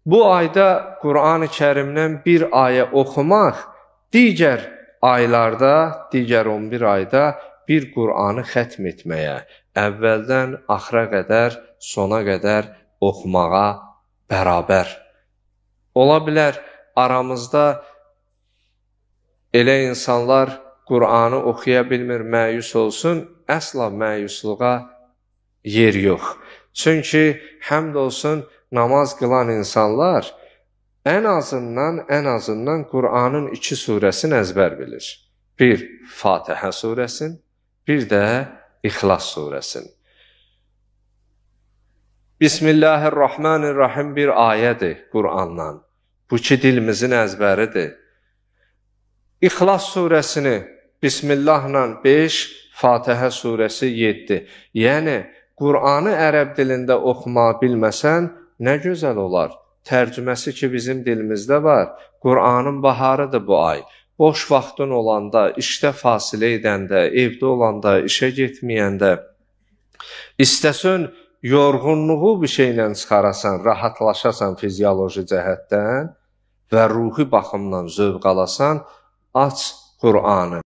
Bu ayda Qur'an-ı Kərimdən bir ayə oxumaq, digər aylarda, digər 11 ayda bir Qur'anı xətm etməyə, əvvəldən axıra qədər, sona qədər oxumağa bərabər. Ola bilər, aramızda elə insanlar Qur'anı oxuya bilmir, məyus olsun, əsla məyusluğa yer yox. Çünki həmd olsun, namaz qılan insanlar ən azından Qur'anın 2 surəsini əzbər bilir. Bir, Fatihə surəsini, bir də İxlas surəsini. Bismillahirrahmanirrahim bir ayədir Qur'andan. Bu ki, dilimizin əzbəridir. İxlas surəsini Bismillahla 5, Fatihə surəsi 7. Yəni, Qur'anı ərəb dilində oxumağı bilməsən, nə gözəl olar. Tərcüməsi ki, bizim dilimizdə var. Qur'anın baharıdır bu ay. Boş vaxtın olanda, işdə fasilə edəndə, evdə olanda, işə getməyəndə, istəsən, yorğunluğu bir şeylə çıxarasan, rahatlaşasan fizioloji cəhətdən və ruhi baxımdan zövq alasan, aç Qur'anı.